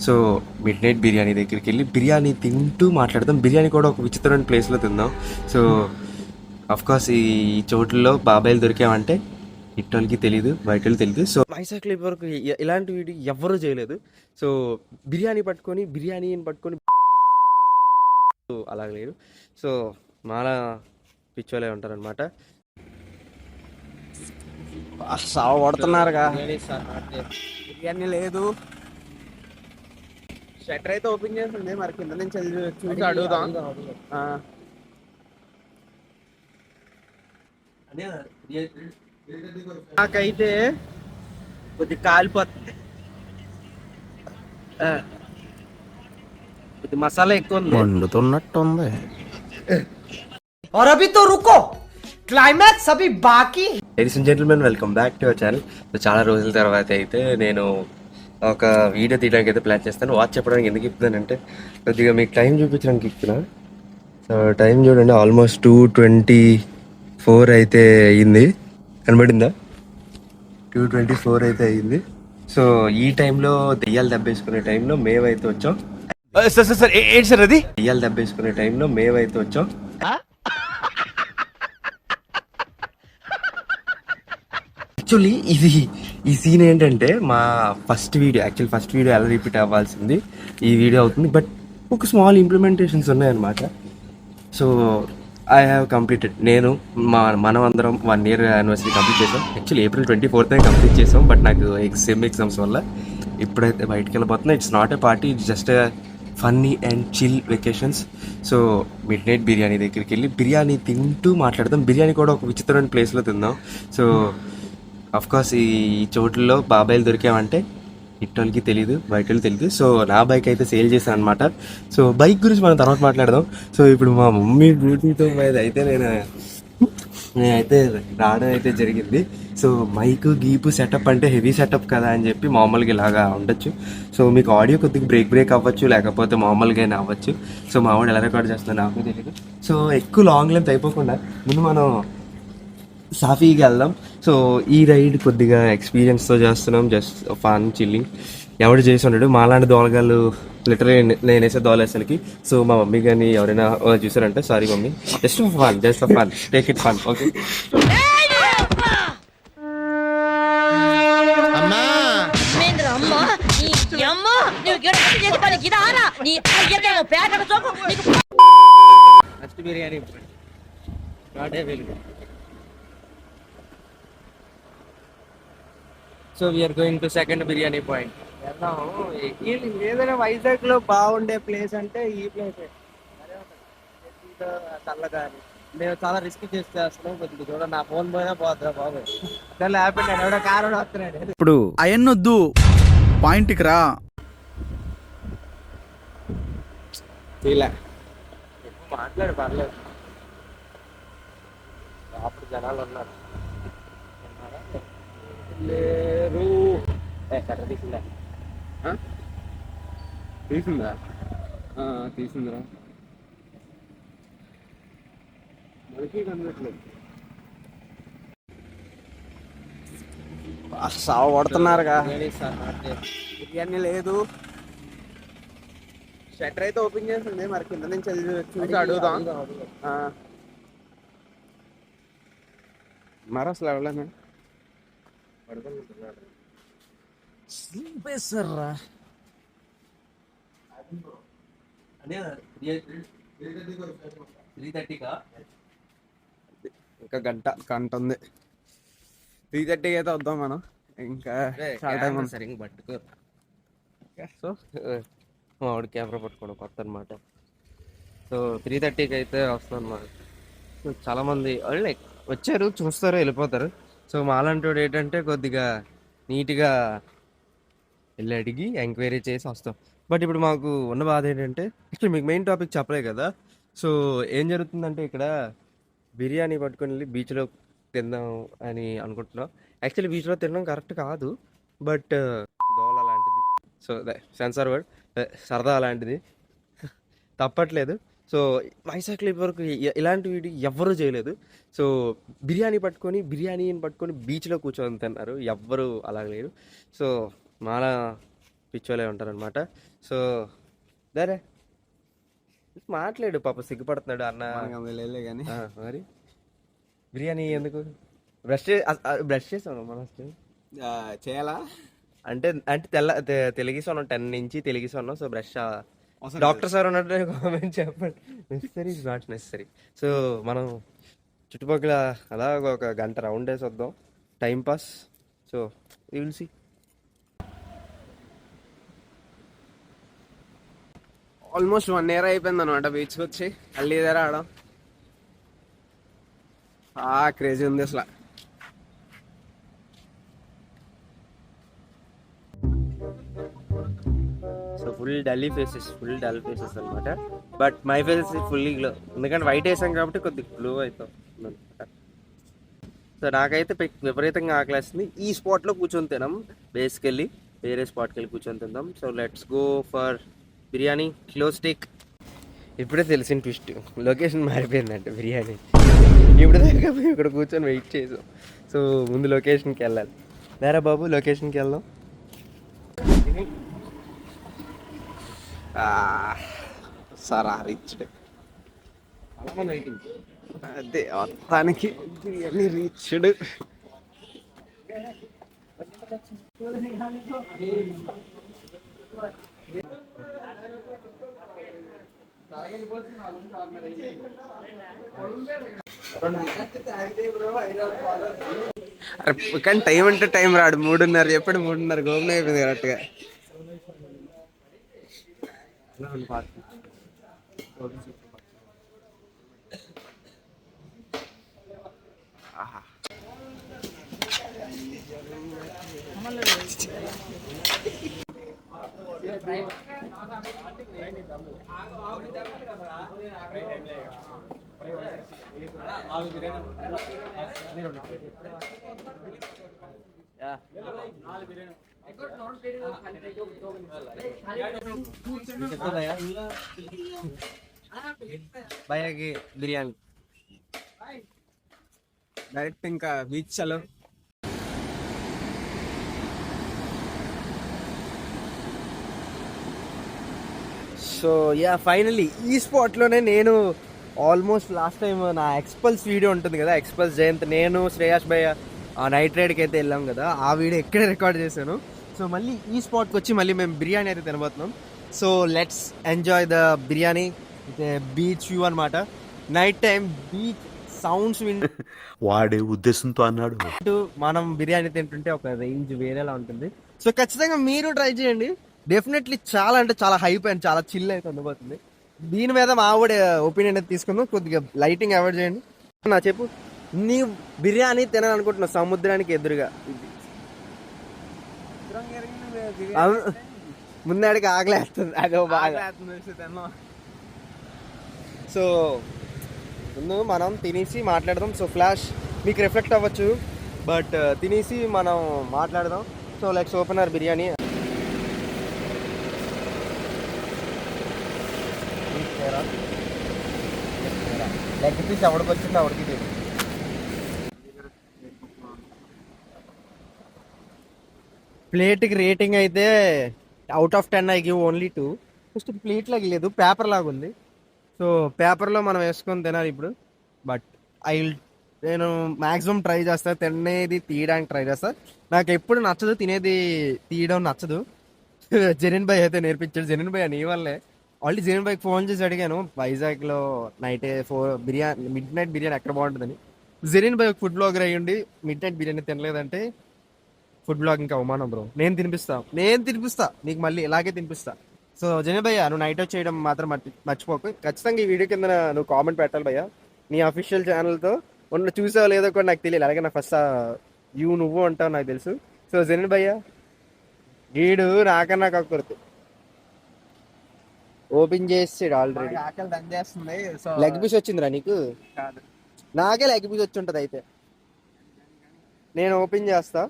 So mid night biryani దగ్గరికి వెళ్ళి బిర్యానీ తింటూ మాట్లాడదాం. బిర్యానీ కూడా ఒక విచిత్రమైన ప్లేస్లో తిందాం. సో కోర్స్ ఈ చోట్లలో బాబాయిలు దొరికామంటే ఇట్టోళ్ళకి తెలియదు, బయటోళ్ళకి తెలియదు. సో వైజాగ్లో వరకు ఇలాంటి వీడియో ఎవ్వరూ చేయలేదు. సో బిర్యానీ పట్టుకొని అలా లేదు. సో మాలా పిచ్చోలే ఉంటారనమాట. సావ పడుతున్నారుగా. బిర్యానీ లేదు. షట్టర్ అయితే ఓపెన్ చేస్తుంది, మరి కింద నుంచి చూసి అడుగుదాం. నాకైతే కొద్ది కాలిపోతుంది, కొద్ది మసాలా ఎక్కువ ఉంది, వండుతున్నట్టుంది. और अभी तो रुको, क्लाइमैक्स अभी बाकी. Ladies and gentlemen, welcome back to our channel. చాలా రోజుల తర్వాత అయితే నేను ఒక వీడియో తీయడానికి అయితే ప్లాన్ చేస్తాను. వాచ్ చెప్పడానికి ఎందుకు ఇస్తున్నానంటే కొద్దిగా మీకు టైం చూపించడానికి ఇస్తున్నా. సో టైం చూడండి, ఆల్మోస్ట్ 2:24 అయితే అయ్యింది. కనబడిందా? 2:24 అయితే అయ్యింది. సో ఈ టైంలో దెయ్యాలు దెబ్బేసుకునే టైంలో మేమైతే వచ్చాం. సార్ ఏంటి సార్ అది? దెయ్యాలు దెబ్బేసుకునే టైంలో మేమైతే వచ్చాం. యాక్చువల్లీ ఈ సీన్ ఏంటంటే మా ఫస్ట్ వీడియో ఎలా రిపీట్ అవ్వాల్సింది ఈ వీడియో అవుతుంది. బట్ ఒక స్మాల్ ఇంప్లిమెంటేషన్స్ ఉన్నాయన్నమాట. So I have completed. మనం అందరం 1 year యానివర్సరీ కంప్లీట్ చేసాం. యాక్చువల్లీ April 24th కంప్లీట్ చేసాం. బట్ నాకు సెమ్ ఎగ్జామ్స్ వల్ల ఇప్పుడైతే బయటికి వెళ్ళిపోతున్నా. It's not a party, it's just a funny and chill vacations. So mid night biryani దగ్గరికి వెళ్ళి బిర్యానీ తింటూ మాట్లాడదాం. బిర్యానీ కూడా ఒక విచిత్రమైన ప్లేస్లో తిందాం. సో కోర్స్ ఈ చోట్లలో బాబాయిలు దొరికామంటే ఇట్టోళ్ళకి తెలియదు, బయటోళ్ళకి తెలియదు. సో నా బైక్ అయితే సేల్ చేశాను అనమాట. సో బైక్ గురించి మనం తర్వాత మాట్లాడదాం. సో ఇప్పుడు మా మమ్మీ డ్యూటీతో అయితే నేనైతే రావడం అయితే జరిగింది. సో మైక్ గీపు సెటప్ అంటే హెవీ సెటప్ కదా అని చెప్పి మామూలుగా ఇలాగా ఉండొచ్చు. సో మీకు ఆడియో కొద్దిగా బ్రేక్ అవ్వచ్చు, లేకపోతే మామూలుగానే అవ్వచ్చు. సో మా వాడు ఎలా రికార్డ్ చేస్తున్నా నాకు తెలియదు. సో ఎక్కువ లాంగ్ లెంత్ అయిపోకుండా ముందు మనం సాఫీగా వెళ్దాం. సో ఈ రైడ్ కొద్దిగా ఎక్స్పీరియన్స్తో చేస్తున్నాం, జస్ట్ ఫన్ చిల్లింగ్. ఎవడు చేసి ఉన్నాడు మాలాంటి దోలగాళ్ళు, లిటరలీ నేనేసే దోలేసరికి. సో మా మమ్మీ కానీ ఎవరైనా చూసారంటే sorry mummy, just fun, take it fun, okay. First biryani so we are going to second biryani point. ఏదైనా వైజాగ్ లో బాగుండే ప్లేస్ అంటే ఈ ప్లేసే. చల్లగా మేము చాలా రిస్క్ చేస్తున్నాం. కొద్దిగా చూడ నా ఫోన్ పోయినా పోతుందా బాబు. హ్యాపీ ఎవడో కారు వస్తున్నాడు. ఇప్పుడు అయన్నొద్దు, పాయింట్కి రా. ఇలా మాట్లాడు, పర్లేదు. అప్పుడు జనాలు ఉన్నారు. లేరు. కట్ట తీసిందా? తీసిందిరా. మనకి కనట్లేదు. సావ పడుతున్నారుగా. బిర్యానీ లేదు. షట్టర్ అయితే ఓపెన్ చేస్తుంది, మరి కింద నుంచి చూసి అడుగుదాం. మరి అసలు ఎవరైనా ఇంకా గంట ఉంది. 3:30 అయితే వద్దాం మనం. ఇంకా చాలా టైం ఉంది. సరే పట్టుకో. సో మా వాడు కెమెరా పట్టుకోవడం కొత్త అనమాట. సో 3:30కి అయితే వస్తాం అనమాట. సో చాలామంది వాళ్ళు వచ్చారు, చూస్తారు, వెళ్ళిపోతారు. సో మాలాంటి వాడు ఏంటంటే కొద్దిగా నీట్గా వెళ్ళి అడిగి ఎంక్వైరీ చేసి వస్తాం. బట్ ఇప్పుడు మాకు ఉన్న బాధ ఏంటంటే యాక్చువల్లీ మీకు మెయిన్ టాపిక్ చెప్పలే కదా. సో ఏం జరుగుతుందంటే ఇక్కడ బిర్యానీ పట్టుకొని వెళ్ళి బీచ్లో తిందాం అని అనుకుంటున్నాం. యాక్చువల్లీ బీచ్లో తినడం కరెక్ట్ కాదు, బట్ దోల అలాంటిది. సో సెన్సార్ వర్డ్, సరదా అలాంటిది, తప్పట్లేదు. సో వైజాగ్లో వరకు ఇలాంటి వీడియో ఎవ్వరూ చేయలేదు. సో బిర్యానీ పట్టుకొని బీచ్లో కూర్చొని తిన్నారు, ఎవ్వరు అలా లేరు. సో మాలా పిచ్చోలే ఉంటారనమాట. సో దరే మాట్లాడు, పాప సిగ్గుపడుతున్నాడు అన్న. కానీ మరి బిర్యానీ ఎందుకు బ్రష్ చేసాను మన చేయాలా అంటే అంటే తెలుగుసి ఉన్నాం 10 నుంచి తెలుగుసి ఉన్నాం. సో బ్రష్ డాక్టర్ సార్ ఉన్నట్టు కామెంట్ చెప్పండి. Necessary is not necessary. So మనం చుట్టుపక్కల అలా ఒక గంట రౌండ్ వేసి వద్దాం, time pass. So you will see. Almost 1 year అయిపోయింది అనమాట బీచ్కి వచ్చి. మళ్ళీ ఇదే రావడం క్రేజీ ఉంది అసలు. సో ఫుల్ డల్ ఫేసెస్ అనమాట. But my faces fully glow, ఎందుకంటే వైట్ వేసాం కాబట్టి కొద్దిగా గ్లో అవుతాం అనమాట. సో నాకైతే విపరీతంగా ఆకలేస్తుంది. ఈ స్పాట్లో కూర్చొని తినాం, బేసికల్లీ వేరే స్పాట్కి వెళ్ళి కూర్చొని తిందాం. So let's go for biryani close stick. ఇప్పుడే తెలిసిన ట్విస్ట్, లొకేషన్ మారిపోయిందంటే బిర్యానీ. ఇప్పుడు దాకా ఇక్కడ కూర్చొని వెయిట్ చేసాం. సో ముందు లొకేషన్కి వెళ్ళాలి. లేరా బాబు, లొకేషన్కి వెళ్దాం. సారా రీచ్డ్ అదే మొత్తానికి బిర్యానీ రీచ్డ్. కానీ టైం అంటే టైం రాడు. 3:30 చెప్పాడు, 3:30 గోపున అయిపోయింది కరెక్ట్గా. భయ్యాకి బిర్యానీ డైరెక్ట్ ఇంకా బీచ్ చలో. సో యా ఫైనలీ ఈ స్పాట్లోనే నేను ఆల్మోస్ట్ లాస్ట్ టైం నా ఎక్స్పల్స్ వీడియో ఉంటుంది కదా, ఎక్స్పల్స్ జయంత్, నేను శ్రేయాష్ భయ్య ఆ నైట్ రైడ్కి అయితే వెళ్ళాం కదా, ఆ వీడియో ఎక్కడే రికార్డ్ చేశాను. సో మళ్ళీ ఈ స్పాట్కి వచ్చి మళ్ళీ మేము బిర్యానీ అయితే తినబోతున్నాం. So let's enjoy the biryani with beach view అనమాట. నైట్ టైం బీచ్ సౌండ్స్ వాడే ఉద్దేశంతో అన్నాడు. మనం బిర్యానీ తింటుంటే ఒక రేంజ్ వేరేలా ఉంటుంది. సో ఖచ్చితంగా మీరు ట్రై చేయండి. డెఫినెట్లీ చాలా అంటే చాలా హైప్ అండ్ చాలా చిల్ అయితే ఉండబోతుంది. దీని మీద మా ఆవిడ ఒపీనియన్ అయితే తీసుకుందాం. కొద్దిగా లైటింగ్ అవాయిడ్ చేయండి. నా చెప్పు, నీ బిర్యానీ తినాలనుకుంటున్నావు సముద్రానికి ఎదురుగా. ముందాడికి ఆకలేస్తుంది, అదో బాగా. సో ముందు మనం తినేసి మాట్లాడదాం. సో ఫ్లాష్ మీకు రిఫ్లెక్ట్ అవ్వచ్చు, బట్ తినేసి మనం మాట్లాడదాం. So let's open our biryani. Leg piece ఎవడికి వచ్చింది ఎవరికి తెలియదు. ప్లేట్కి రేటింగ్ అయితే out of 10 I give only 2. First plate లాగా లేదు, పేపర్ లాగా ఉంది. సో పేపర్లో మనం వేసుకొని తినాలి ఇప్పుడు. బట్ నేను మ్యాక్సిమం ట్రై చేస్తాను, తినేది తీయడానికి ట్రై చేస్తాను. నాకు ఎప్పుడు నచ్చదు, తినేది తీయడం నచ్చదు. జెనిన్ భాయ్ అయితే నేర్పించాడు. జెనిన్ భాయ్ నీ వల్లే. ఆల్రెడీ జెనిన్ భాయ్కి ఫోన్ చేసి అడిగాను వైజాగ్లో night biryani mid night biryani ఎక్కడ బాగుంటుందని. జెనిన్ భాయ్ food blogger midnight night బిర్యానీ తినలేదంటే ఫుడ్ బ్లాగ్ ఇంకా అవమానం బ్రో. నేను తినిపిస్తా నీకు, మళ్ళీ ఇలాగే తినిపిస్తా. సో జెనిన్ భయ్య, నువ్వు నైట్ అవుట్ చేయడం మాత్రం మర్చిపోకు. ఖచ్చితంగా ఈ వీడియో కింద నువ్వు కామెంట్ పెట్టాలి భయ్య. నీ అఫీషియల్ ఛానల్తో చూసావో లేదో కూడా నాకు తెలియదు. అలాగే నా ఫస్ట్ నువ్వు అంటావు నాకు తెలుసు. సో జెనిన్ భయ్య వీడు నాకన్నా కాకూడదు ఓపెన్ చేసాడు ఆల్రెడీ. ఆకలి దంచేస్తుంది. లెగ్ పీస్ వచ్చిందిరా నీకు? నాకే లెగ్ పీస్ వచ్చి ఉంటుంది. అయితే నేను ఓపెన్ చేస్తా.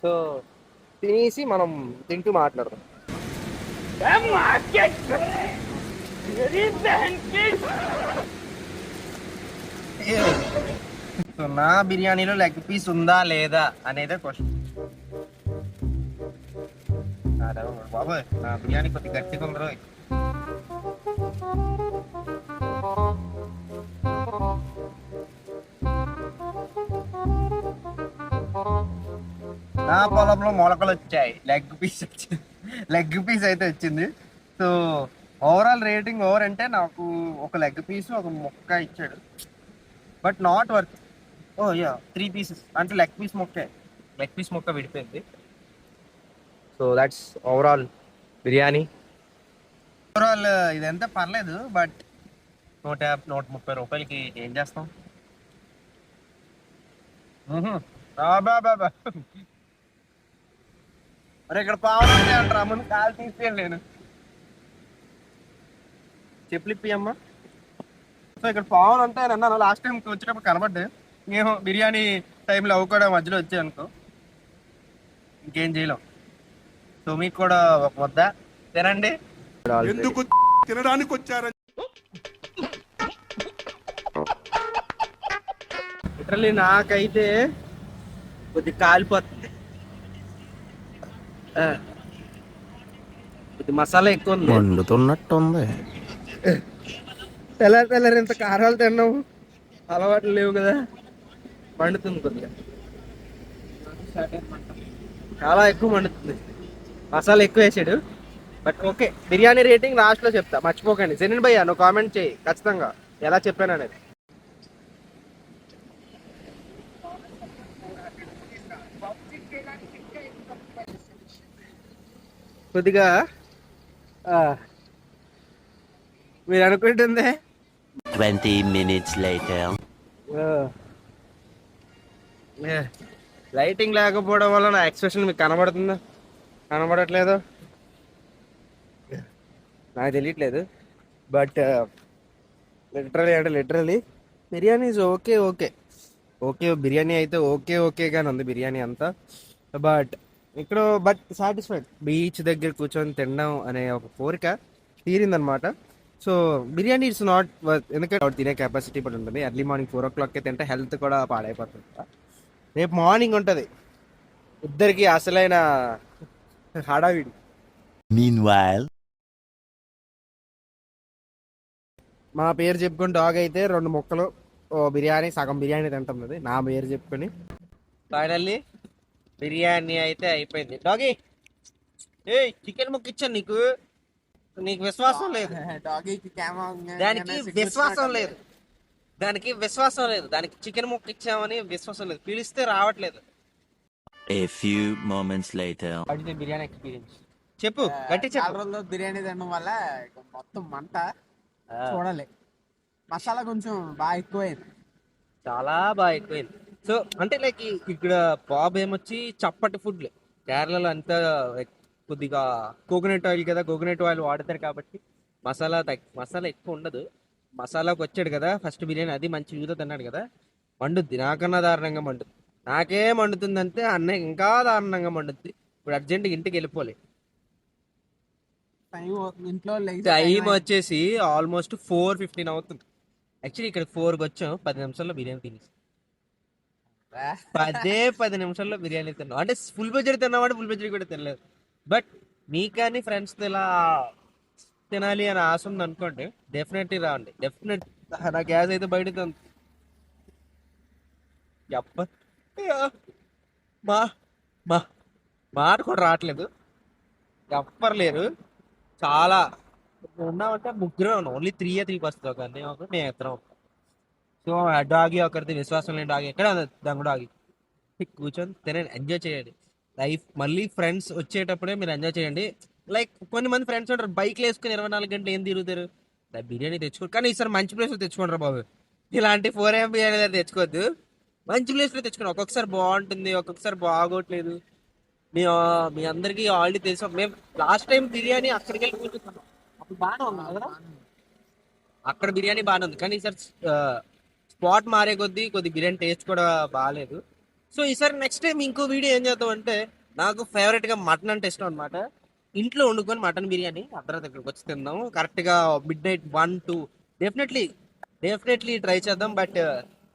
సో తినేసి మనం తింటూ మాట్లాడదాం. సో నా బిర్యానీలో లెగ్ పీస్ ఉందా లేదా అనేదే క్వశ్చన్. బాబాయ్ నా బిర్యానీ కొద్దిగా గట్టిగా ఉంది రోయ్. నా పొలంలో మొలకలు వచ్చాయి, లెగ్ పీస్ అయితే వచ్చింది. సో ఓవరాల్ రేటింగ్ ఓవర్ అంటే నాకు ఒక లెగ్ పీస్ ఒక ముక్క ఇచ్చాడు, but not worth. Oh yeah 3 pieces అంటే లెగ్ పీస్ ముక్క విడిపోయింది. So that's overall biryani. Overall ఇదంతా పర్లేదు, బట్ 130 రూపాయలకి ఏం చేస్తాం. అరే ఇక్కడ పావులు అంటారా, ముందు కాలు తీసేయండి. నేను చెప్పులు ఇప్పియమ్మా. సో ఇక్కడ పావులు ఉంటాయని అన్నాను లాస్ట్ టైం వచ్చేటప్పుడు కనబడ్డాయి. మేము బిర్యానీ టైంలో అవి కూడా మధ్యలో వచ్చాయి అనుకో, ఇంకేం చేయలేం. సో మీకు కూడా ఒక ముద్ద తినండి. ఎందుకు తినడానికి వచ్చారని లిటరల్లీ నాకైతే కొద్ది కాలిపోతుంది. కొద్ది మసాలా ఎక్కువ ఉంది. వండుతున్నట్టుంది. తెల్లారి ఇంత కారాలు తిన్నావు, అలవాట్లు లేవు కదా, మండుతుంది కొద్దిగా, చాలా ఎక్కువ మండుతుంది. మసాలా ఎక్కువ వేసాడు, బట్ ఓకే. బిర్యానీ రేటింగ్ లాస్ట్లో చెప్తా, మర్చిపోకండి. జెనిన్ భయ్యా నువ్వు కామెంట్ చేయి ఖచ్చితంగా ఎలా చెప్పాను అనేది. కొద్దిగా మీరు అనుకుంటుంది 20 minutes later. లైటింగ్ లేకపోవడం వల్ల నా ఎక్స్ప్రెషన్ మీకు కనబడుతుందా, కనబడట్లేదు నాకు తెలియట్లేదు. But literally biryani is okay. Biryani అయితే ఓకేగానే ఉంది బిర్యానీ అంతా. But satisfied. బీచ్ దగ్గర కూర్చొని తినడం అనే ఒక కోరిక తీరిందనమాట. So biryani it's not worth, ఎందుకంటే తినే కెపాసిటీ కూడా ఉంటుంది. ఎర్లీ మార్నింగ్ 4 o'clockకే తింటే హెల్త్ కూడా పాడైపోతుంది. రేపు మార్నింగ్ ఉంటుంది ఇద్దరికి అసలైన హడావిడి. Meanwhile, మా పేరు చెప్పుకుని డాగ్ అయితే 2 ముక్కలు బిర్యానీ సగం బిర్యానీ తింటుంది నా పేరు చెప్పుకొని. ఫైనల్లీ బిర్యానీ అయితే అయిపోయింది. డాగీ చికెన్ ముక్క ఇచ్చాను నీకు విశ్వాసం లేదు. దానికి విశ్వాసం లేదు. దానికి చికెన్ ముక్క ఇచ్చామని విశ్వాసం లేదు. పిలిస్తే రావట్లేదు. a few moments later. Biryani experience చెప్పు, గట్టి చెప్పు. రోజుల్లో బిర్యానీ తినడం వల్ల మొత్తం మంట చూడాలి. మసాలా కొంచెం బాగా ఎక్కువైంది, చాలా బాగా ఎక్కువైంది. సో అంటే లైక్ ఇక్కడ ప్రాబ్లం ఏమొచ్చి చప్పటి ఫుడ్. కేరళలో అంతా కొద్దిగా కోకోనట్ ఆయిల్ కదా, కోకోనట్ ఆయిల్ వాడతారు కాబట్టి మసాలా ఎక్కువ ఉండదు. మసాలాకి వచ్చాడు కదా ఫస్ట్ బిర్యానీ, అది మంచి యూతో తిన్నాడు కదా, మండుద్ది. నాకన్నా దారుణంగా మండుద్ది. నాకే మండుతుందంటే అన్నయ్య ఇంకా దారుణంగా మండుద్ది. ఇప్పుడు అర్జెంట్గా ఇంటికి వెళ్ళిపోలే. టైం వచ్చేసి ఆల్మోస్ట్ 4:15 అవుతుంది. యాక్చువల్లీ ఇక్కడ 4కి వచ్చాం, 10 నిమిషాల్లో బిర్యానీ తినేసి 10 నిమిషాల్లో బిర్యానీ తిన్నాం. అంటే ఫుల్ బడ్జెట్ తిన్నామంటే ఫుల్ బడ్జెట్ కూడా తినలేదు. బట్ మీకు కానీ ఫ్రెండ్స్తో ఇలా తినాలి అని ఆశ ఉంది అనుకోండి, డెఫినెట్లీ రావండి. డెఫినెట్ నా గ్యాస్ అయితే బయట మాట కూడా రావట్లేదు, ఎవ్వరు చాలా ఉన్నామంటే ముగ్గురు ఉన్నాం. ఓన్లీ 3 బస్సులో కానీ మేము ఇద్దరం. సో డాగి ఒకరిది విశ్వాసం లేని డాగి ఎక్కడ దంగు డాగి. కూర్చొని తినండి, ఎంజాయ్ చేయండి లైఫ్. మళ్ళీ ఫ్రెండ్స్ వచ్చేటప్పుడే మీరు ఎంజాయ్ చేయండి. లైక్ కొంతమంది ఫ్రెండ్స్ ఉంటారు బైక్లు వేసుకుని 24 గంటలు ఏం తిరుగుతారు. బిర్యానీ తెచ్చుకోరు, కానీ ఈసారి మంచి ప్లేస్లో తెచ్చుకుంటారు బాబు. ఇలాంటి 4 AM బిర్యానీ దగ్గర తెచ్చుకోవద్దు, మంచి ప్లేస్లో తెచ్చుకోండి. ఒక్కొక్కసారి బాగుంటుంది, ఒక్కొక్కసారి బాగోట్లేదు. మీ అందరికీ ఆల్రెడీ తెలుసు. మేము లాస్ట్ టైం బిర్యానీ అక్కడికి వెళ్ళి కూర్చున్నాం, అప్పుడు బాగానే ఉంది కదా, అక్కడ బిర్యానీ బాగానే ఉంది. కానీ ఈసారి స్పాట్ మారే కొద్ది బిర్యానీ టేస్ట్ కూడా బాగాలేదు. సో ఈసారి నెక్స్ట్ టైం ఇంకో వీడియో ఏం చేద్దాం అంటే, నాకు ఫేవరెట్గా మటన్ అంటే ఇష్టం అనమాట. ఇంట్లో వండుకొని మటన్ బిర్యానీ అర్ధరాత్రి ఇక్కడికి వచ్చి తిందాం. కరెక్ట్గా midnight 1-2 డెఫినెట్లీ ట్రై చేద్దాం. బట్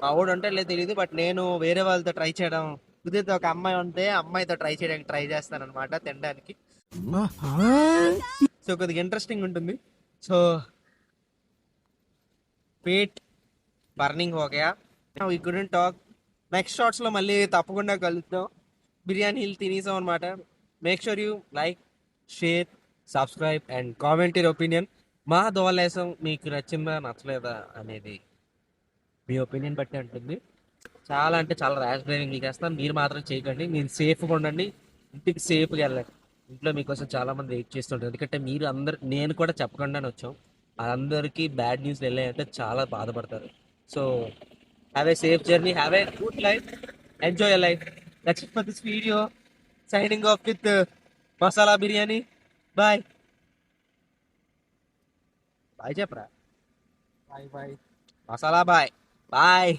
మా వాడు అంటే లేదు తెలియదు, బట్ నేను వేరే వాళ్ళతో ట్రై చేయడం కుదిరితే, ఒక అమ్మాయి ఉంటే అమ్మాయితో ట్రై చేయడానికి ట్రై చేస్తాను అనమాట తినడానికి. సో కొద్దిగా ఇంట్రెస్టింగ్ ఉంటుంది. సో పేట్ బర్నింగ్ हो गया, we couldn't talk. నెక్స్ట్ షార్ట్స్లో మళ్ళీ తప్పకుండా కలుద్దాం. బిర్యానీలు తినేసాం అనమాట. Make sure you like, share, subscribe and comment your opinion. మా దోవలేసం మీకు నచ్చిందా నచ్చలేదా అనేది మీ ఒపీనియన్ బట్టి ఉంటుంది. చాలా అంటే చాలా ర్యాష్ డ్రైవింగ్ చేస్తాను, మీరు మాత్రం చేయకండి. మీరు సేఫ్గా ఉండండి, ఇంటికి సేఫ్గా వెళ్ళండి. ఇంట్లో మీకోసం చాలా మంది వెయిట్ చేస్తుంటారు. ఎందుకంటే మీరు అందరు, నేను కూడా చెప్పకుండానే వచ్చాం, అందరికీ బ్యాడ్ న్యూస్ వెళ్ళాయంటే చాలా బాధపడతారు. So have a safe journey, have a good life, enjoy your life. That's it for this video. Signing off with masala biryani. Bye bye చెప్పరా. Bye bye. Masala bye bye.